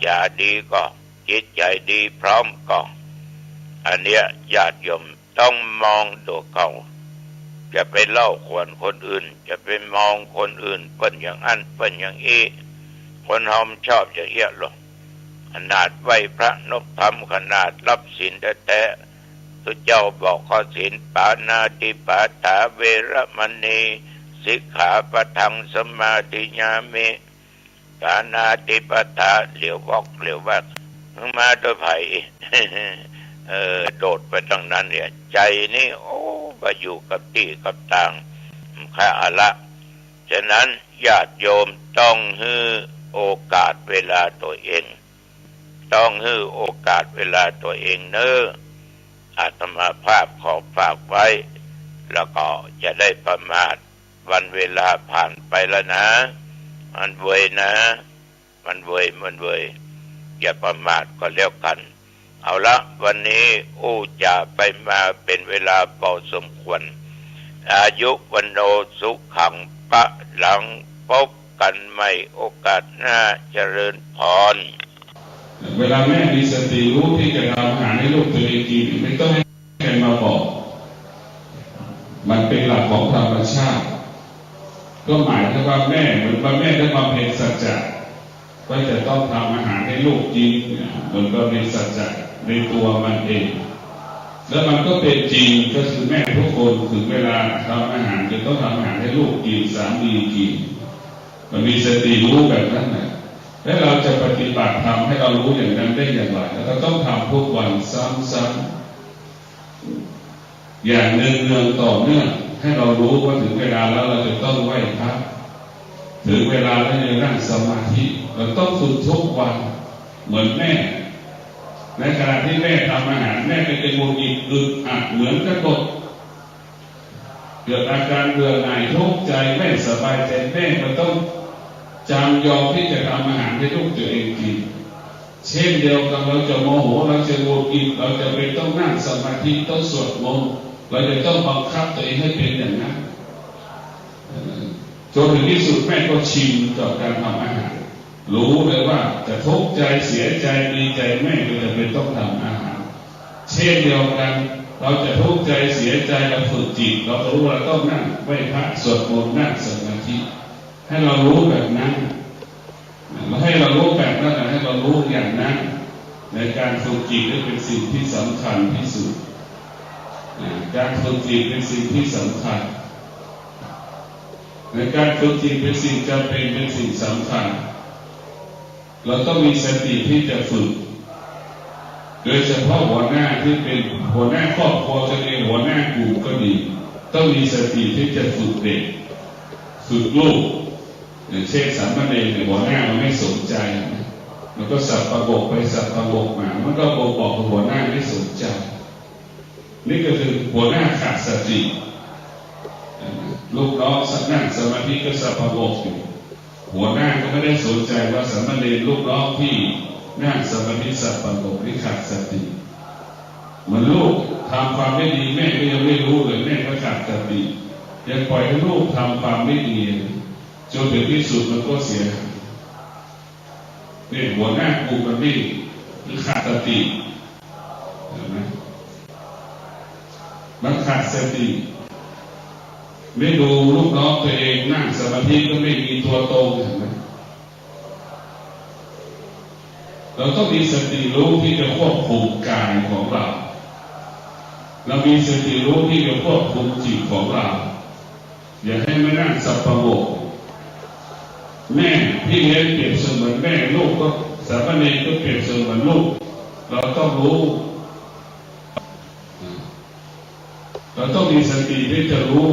จาดีก็จิตใจดีพร้อมก็อันเนี้ยญาติโยมต้องมองดูเขาจะไปเล่าขวัญคนอื่นจะไปมองคนอื่นเป็นอย่างนั้นเป็นอย่างนี้คนหอมชอบอย่างเอี้ยหรอกขนาดไหวพระนกธรรมขนาดรับศีลแท้ๆทุกเจ้าบอกข้อศีลปานาติปาตาเวรมณีสิกขาปะทังสมาธิญามิปานาติปาตาเหลียววอกเหลียววักมาด้วยไผ่ โดดไปตรงนั้นเนี่ยใจนี่โอ้ไปอยู่กับที่กับทางค่าละฉะนั้นญาติโยมต้องให้โอกาสเวลาตัวเองต้องให้โอกาสเวลาตัวเองเนอะอาตมาภาพขอฝากไว้แล้วก็จะได้ประมาทวันเวลาผ่านไปแล้วนะมันเวยนะมันเวยอย่าประมาทก็แล้วกันเอาละวันนี้จะไปมาเป็นเวลาพอสมควรอายุวันโนสุขังปะหลังพบกันใหม่โอกาสหน้าเจริญพรเวลาแม่มีสติรู้ที่จะทำอาหารให้ลูกตัวเองกินไม่ต้องให้ใครมาบอกมันเป็นหลักของธรรมชาติก็หมายถึงว่าแม่เหมือนว่าแม่ได้มาเป็นสัจจะว่าจะต้องทำอาหารให้ลูกกินมันก็เป็นสัจจะในตัวมันเองแล้วมันก็เป็นจริงก็คือแม่ทุกคนถึงเวลาทำอาหารจะต้องทำอาหารให้ลูกกินสามีกินมันมีสติรู้แบบนั้นนะแล้วเราจะปฏิบัติทำให้เรารู้อย่างนั้นได้อย่างไรเราต้องทำทุกวันซ้ำๆอย่างเนืองๆต่อเนื่องให้เรารู้ว่าถึงเวลาแล้วเราจะต้องไหว้พระถึงเวลาแล้วจะนั่งสมาธิเราต้องฝึกทุกวันเหมือนแม่ในขณะที่แม่ทำอาหารแม่ก็จะงุนงิดอึดอัดเหมือนกระโดดเกิดอาการเบื่อหน่ายทุกข์ใจไม่สบายใจแม่ก็ต้องจำยอมที่จะทำอาหารให้ลูกตัวเองกินเช่นเดียวกันเราจะโมโหเราจะงุนงิดเราจะไปต้องนั่งสมาธิต้องสวดมนต์เราจะต้องบังคับตัวเองให้เป็นอย่างนั้นจนถึงที่สุดแม่ก็ชินกับการทำอาหารรู้เลยว่าจะทุกข์ใจเสียใจดีใจแม่ก็จะเป็นต้องทำอาหารเช่นเดียวกันเราจะทุกข์ใจเสียใจเราฝึกจิตเรารู้ว่าเราต้องนั่งไหว้พระสวดมนต์นั่งสมาธิให้เรารู้แบบนั้นเราให้เรารู้แบบนั้นให้เรารู้อย่างนั้นในการฝึกจิตเป็นสิ่งที่สำคัญที่สุดการฝึกจิตเป็นสิ่งที่สำคัญในการฝึกจิตเป็นสิ่งจำเป็นเป็นสิ่งสำคัญเราต้องมีสติที่จะฝึกโดยเฉพาะหัวหน้าที่เป็นหัวหน้าครอบครัวจะเป็นหัวหน้ากลุ่มก็ดีต้องมีสติที่จะฝึกเด็กฝึกลูกอย่างเช่นสามเณรหัวหน้ามันไม่สนใจมันก็สับประกบไปสับประกบมามันก็บอกหัวหน้าไม่สนใจนี่ก็คือหัวหน้าขาดสติลูกน้องนั่งสมาธิก็สับประกบอยู่หัวหน้าก็ไม่ได้สนใจว่าสามเณรลูกน้องที่นั่งสมาธิสับประกบนี่ขาดสติมันลูกทำความไม่ดีแม่ก็ยังไม่รู้เลยแม่ก็ขาดสติยังปล่อยให้ลูกทำความไม่ดีจนถึงที่สุดมันก็เสียนี่หัวหน้ากลุ่มมันนี่คือขาดสติเห็นไหมมันขาดสติไม่ดูลูกน้องตัวเองนั่งสมาธิก็ไม่มีตัวตรงเห็นไหมเราต้องมีสติรู้ที่จะควบคุมกายของเราเรามีสติรู้ที่จะควบคุมจิตของเราอย่าให้ไม่นั่งสับประงกแม่พี่เลี้ยงเปรียบเสมือนแม่ลูกก็สามเณรก็เปรียบเสมือนลูกเราต้องรู้เราต้องมีสติที่จะรู้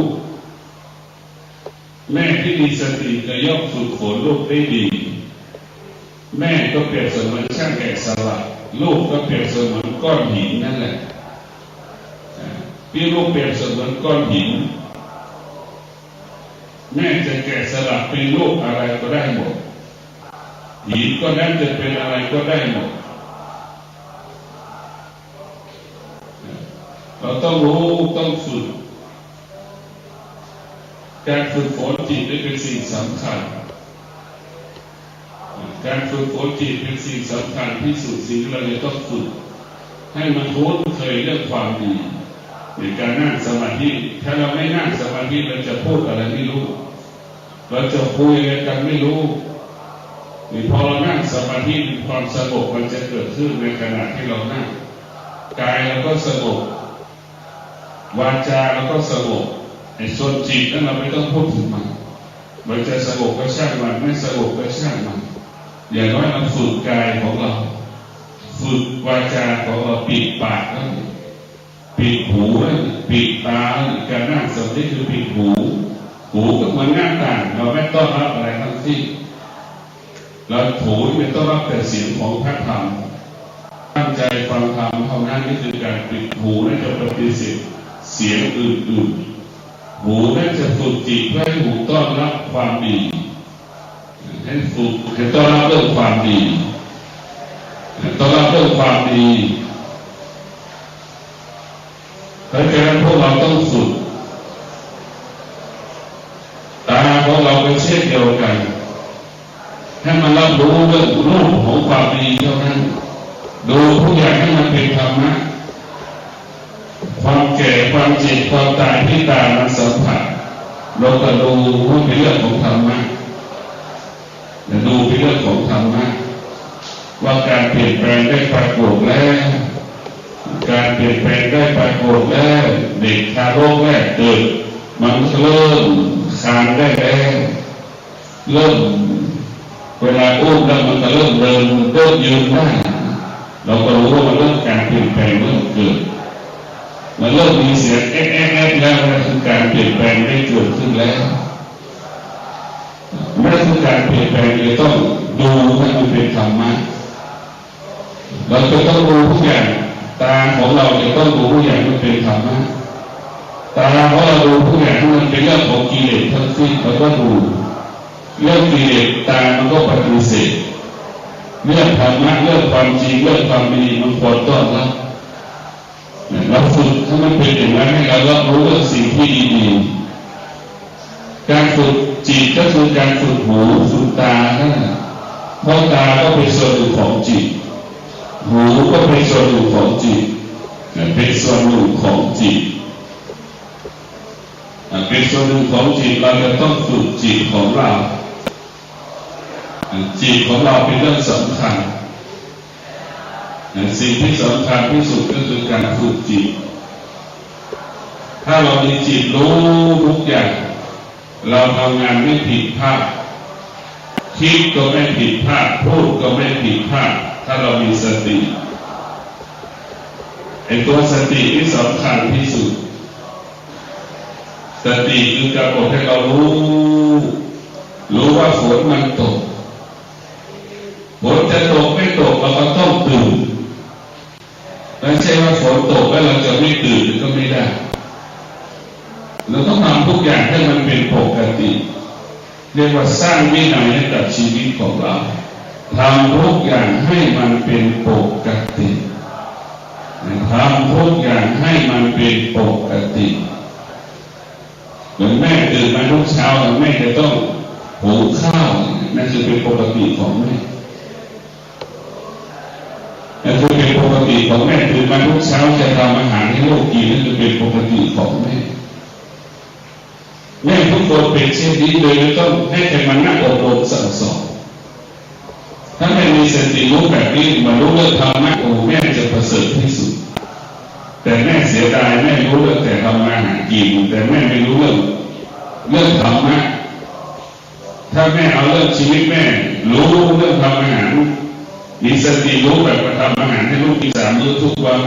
แม่ที่มีสติจะย่อมฝึกฝนลูกได้ดีแม่ก็เปรียบเสมือนช่างแกะสลักลูกก็เปรียบเสมือนก้อนหินนั่นแหละพี่ลูกเปรียบเสมือนก้อนหินแม่จะแกะสลักเป็นรูปอะไรก็ได้หมดหินก็นั้นจะเป็นอะไรก็ได้หมดเราต้องรู้ต้องฝึกการฝึกฝนจิตเป็นสิ่งสำคัญ การฝึกฝนจิตเป็นสิ่งสำคัญที่สุดสิ่งที่เราจะต้องฝึกให้มันคุ้นเคยเรื่องความดีในการนั่งสมาธิถ้าเราไม่นั่งสมาธิเราจะพูดอะไรไม่รู้เราจะคุยอะไรกันไม่รู้พอเรานั่งสมาธิความสงบมันจะเกิดขึ้นในขณะที่เรานั่งกายเราก็สงบวาจาเราก็สงบในส่วนจิตนั้นเราไม่ต้องพูดถึงมันจะสงบก็ช่างมันไม่สงบก็ช่างมันอย่างน้อยเราฝึกกายของเราฝึกวาจาของเราปิดปากแล้วปิดหูแล้วปิดตาการนั่งสมาธิคือปิดหูก็เหมือนหน้าต่างเราไม่ต้อนรับอะไรทั้งสิ้นเราหูไม่ต้อนรับแต่เสียงของพระธรรมตั้งใจฟังธรรมเท่านั้นนี่คือการปิดหูนั่นจะปฏิเสธเสียงอื่นๆหูนั่นจะฝึกจิตเพื่อให้หูต้อนรับความดีให้ฝึกให้ต้อนรับเรื่องความดีต้อนรับเรื่องความดีเพราะฉะนั้นพวกเราต้องฝึกตาของเราเป็นเช่นเดียวกันให้มันรับรู้เรื่องรูปของความดีเท่านั้นดูทุกอย่างให้มันเป็นธรรมะความแก่ความเจ็บความตายที่ตามันสัมผัสเราก็ดูว่าเป็นเรื่องของธรรมะดูเป็นเรื่องของธรรมะว่าการเปลี่ยนแปลงได้ปรากฏแล้วการเปลี่ยนแปลงได้ปรากฏแล้วเด็กทารกแรกเกิดมันเริ่มคลานได้แล้วเริ่มเวลาอุ้มแล้วมันก็เริ่มเดินเริ่มยืนได้เราก็รู้ว่ามันเริ่มการเปลี่ยนแปลงเริ่มเกิดมันเริ่มมีเสียงแอ๊ะแล้วนั่นคือการเปลี่ยนแปลงได้เกิดขึ้นแล้วไม่ได้คือการเปลี่ยนแปลงเลยต้องดูให้มันเป็นธรรมะเราจะต้องดูทุกอย่างตาของเราจะต้องดูทุกอย่างมันเป็นธรรมะตาของเราดูทุกอย่างที่มันเป็นเรื่องของกิเลสทั้งสิ้นเราก็ดูเรื่องกิเลสตามันก็ปฏิเสธเรื่องธรรมะเรื่องความจริงเรื่องความดีมันควรต้อนรับเราฝึกถ้ามันเป็นอย่างนั้นให้เรารับรู้เรื่องสิ่งที่ดีๆการฝึกจิตก็คือการฝึกหูฝึกตานั่นแหละเพราะตาก็เป็นส่วนหนึ่งของจิตหูก็เป็นส่วนหนึ่งของจิตเป็นส่วนหนึ่งของจิตเป็นส่วนหนึ่งของจิตเราจะต้องฝึกจิตของเราจิตของเราเป็นเรื่องสำคัญสิ่งที่สำคัญที่สุดก็คือการฝึกจิตถ้าเรามีจิตรู้ทุกอย่างเราทำงานไม่ผิดพลาดคิดก็ไม่ผิดพลาดพูดก็ไม่ผิดพลาดถ้าเรามีสติไอ้ตัวสติที่สำคัญที่สุดสติคือการบอกให้เรารู้ว่าฝนมันตกฝนจะตกไม่ตกเราก็ต้องตื่นไม่ใช่ว่าฝนตกแล้วเราจะไม่ตื่นก็ไม่ได้เราต้องทำทุกอย่างให้มันเป็นปกติเรียกว่าสร้างวินัยให้กับชีวิตของเราทำทุกอย่างให้มันเป็นปกติทำทุกอย่างให้มันเป็นปกติเหมือนแม่ตื่นมาทุกเช้าแม่จะต้องหุงข้าวนั่นคือเป็นปกติของแม่นั่นคือเป็นปกติของแม่ตื่นมาทุกเช้าจะทำอาหารให้ลูกกินนั่นคือเป็นปกติของแม่ทุกคนเป็นเช่นนี้เลยไม่ต้องให้ใครมานั่งอบรมสั่งสอนถ้าแม่มีสติรู้แบบนี้มารู้เรื่องธรรมะโอ้แม่จะประเสริฐที่สุดแต่แม่เสียดายแม่รู้เรื่องแต่ทำมาหากินแต่แม่ไม่รู้เรื่องธรรมะถ้าแม่เอาเรื่องชีวิตแม่รู้เรื่องทำอาหารมีสติรู้แบบมาทำอาหารให้ลูกกิน3 มื้อทุกวัน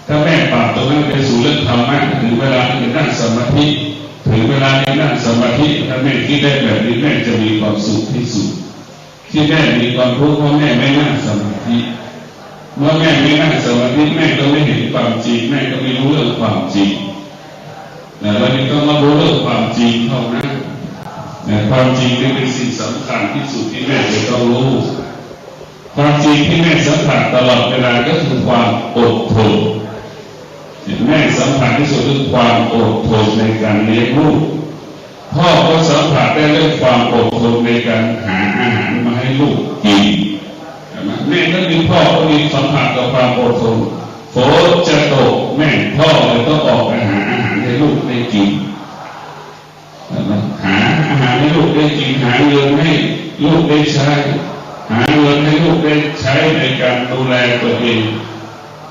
ถ้าแม่ปรับตรงนั้นไปสู่เรื่องธรรมะถึงเวลาที่จะนั่งสมาธิถึงเวลาที่นั่งสมาธิถ้าแม่คิดได้แบบนี้แม่จะมีความสุขที่สุดที่แม่มีความทุกข์เพราะแม่ไม่นั่งสมาธิเมื่อแม่ไม่นั่งสมาธิแม่ก็ไม่เห็นความจริงแม่ก็ไม่รู้เรื่องความจริงเราต้องมารู้เรื่องความจริงเท่านั้นความจริงนี่เป็นสิ่งสำคัญที่สุดที่แม่จะต้องรู้ความจริงที่แม่สัมผัสตลอดเวลาก็คือความอดทนแม่สัมผัสที่สุดคือความอดทนในการเลี้ยงลูกพ่อก็สัมผัสได้เรื่องความอดทนในการหาอาหารมาให้ ลูกกินแม่ก็มีพ่อก็มีสัมผัสกับความอดทนฝนจะตกแม่พ่อเลยต้องออกไปหาอาหารให้ลูกได้กินหาอาหารให้ลูกได้กินหาเงินให้ลูกได้ใช้หาเงินให้ลูกได้ใช้ในการดูแลตัวเอง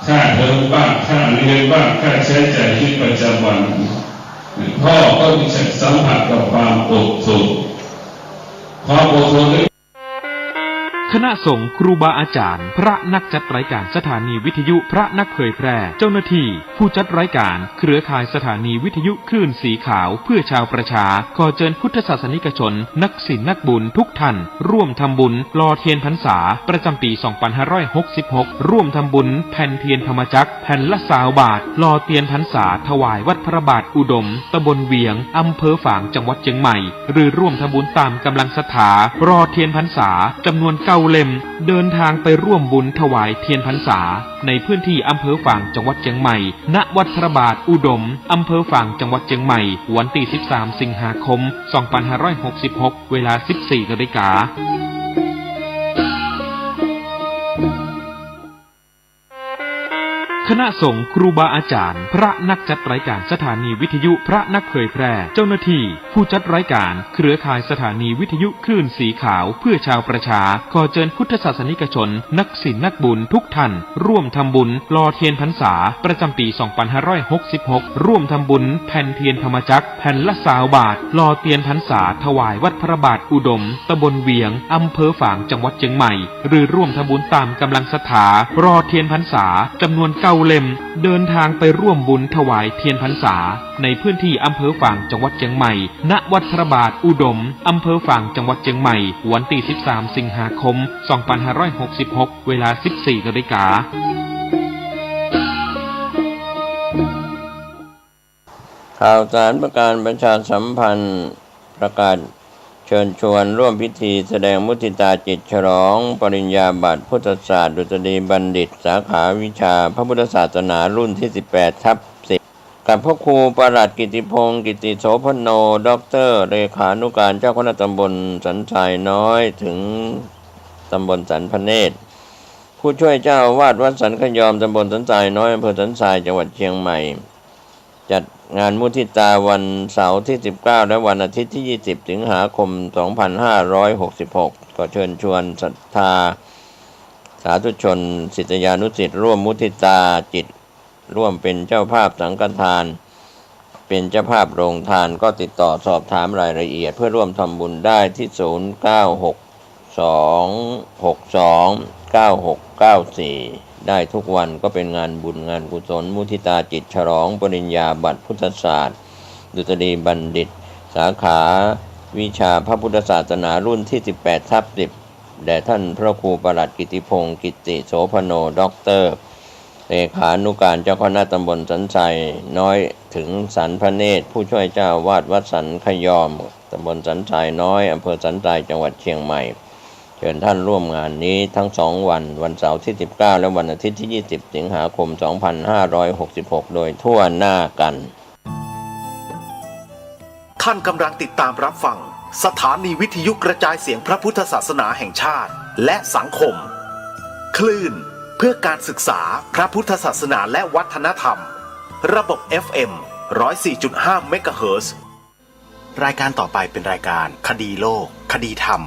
ค่าเทอมบ้างค่าเรียนบ้างค่าใช้จ่ายชีวิตประจำวันพ่อก็มีสัมผัสกับความอดทนความอดทนคณะสงฆ์ครูบาอาจารย์พระนักจัดรายการสถานีวิทยุพระนักเผยแพร่เจ้าหน้าที่ผู้จัดรายการเครือข่ายสถานีวิทยุคลื่นสีขาวเพื่อชาวประชาขอเชิญพุทธศาสนิกชนนักศีลนักบุญทุกท่านร่วมทำบุญหล่อเทียนพรรษาประจำปี 2566 ร่วมทำบุญแผ่นเทียนธรรมจักรแผ่นละ20 บาทหล่อเทียนพรรษาถวายวัดพระบาทอุดมตำบลเวียงอำเภอฝางจังหวัดเชียงใหม่หรือร่วมทำบุญตามกำลังศรัทธารอเทียนพรรษาจำนวน9 เล่มเดินทางไปร่วมบุญถวายเทียนพรรษาในพื้นที่อำเภอฝางจังหวัดเชียงใหม่ณวัดพระบาทอุดมอำเภอฝางจังหวัดเชียงใหม่วันที่ 13 สิงหาคม 2566 เวลา 14 นาฬิกาคณะสงฆ์ครูบาอาจารย์พระนักจัดรายการสถานีวิทยุพระนักเผยแพร่เจ้าหน้าที่ผู้จัดรายการเครือข่ายสถานีวิทยุคลื่นสีขาวเพื่อชาวประชาขอเชิญพุทธศาสนิกชนนักศีลนักบุญทุกท่านร่วมทำบุญหล่อเทียนพรรษาประจำปี 2566 ร่วมทำบุญแผ่นเทียนธรรมจักรแผ่นละ20 บาทหล่อเทียนพรรษาถวายวัดพระบาทอุดมตำบลเวียงอำเภอฝางจังหวัดเชียงใหม่หรือร่วมทำบุญตามกำลังศรัทธารอเทียนพรรษาจำนวน9 เล่มเดินทางไปร่วมบุญถวายเทียนพรรษาในพื้นที่อำเภอฝางจังหวัดเชียงใหม่ณวัดพระบาทอุดมอำเภอฝางจังหวัดเชียงใหม่วันที่ 13 สิงหาคม 2566 เวลา 14 นาฬิกาข่าวสารประการประชาสัมพันธ์ประกาศเชิญชวนร่วมพิธีแสดงมุทิตาจิตฉลองปริญญาบัตรพุทธศาสตร์ดุษฎีบัณฑิตสาขาวิชาพระพุทธศาสนารุ่นที่ 18/10 กับพระครูประหลัดกิติพงศ์กิติโสพโนด็อกเตอร์เลขานุการเจ้าคณะตำบลสันทรายน้อยถึงตำบลสันพเนตรผู้ช่วยเจ้าอาวาสวัดสันขยอมตำบลสันทรายน้อยอำเภอสันทรายจังหวัดเชียงใหม่จัดงานมุทิตาวันเสาร์ที่ 19 และวันอาทิตย์ที่ 20 สิงหาคม 2566 ก็เชิญชวนศรัทธาสาธุชนศิษยานุศิษย์ร่วมมุทิตาจิตร่วมเป็นเจ้าภาพสังฆทานเป็นเจ้าภาพโรงทานก็ติดต่อสอบถามรายละเอียดเพื่อร่วมทำบุญได้ที่ 0962629694 ได้ทุกวันก็เป็นงานบุญงานกุศลมุทิตาจิตฉลองปริญญาบัตรพุทธศาสตร์ดุษฎีบัณฑิตสาขาวิชาพระพุทธศาสนารุ่นที่ 18/10 แด่ท่านพระครูประหลัดกิติพงศ์กิติโสพโนด็อกเตอร์เลขานุการเจ้าคณะตำบลสันทรายน้อยถึงสันพเนตรผู้ช่วยเจ้าวาดวัดสันขยอมตำบลสันทรายน้อยอำเภอสันทรายจังหวัดเชียงใหม่เชิญท่านร่วมงานนี้ทั้ง2 วันวันเสาร์ที่ 19 และวันอาทิตย์ที่ 20 สิงหาคม 2566 โดยทั่วหน้ากันท่านกำลังติดตามรับฟังสถานีวิทยุกระจายเสียงพระพุทธศาสนาแห่งชาติและสังคมคลื่นเพื่อการศึกษาพระพุทธศาสนาและวัฒนธรรมระบบ FM 104.5 เมกะเฮิรตซ์รายการต่อไปเป็นรายการคดีโลกคดีธรรม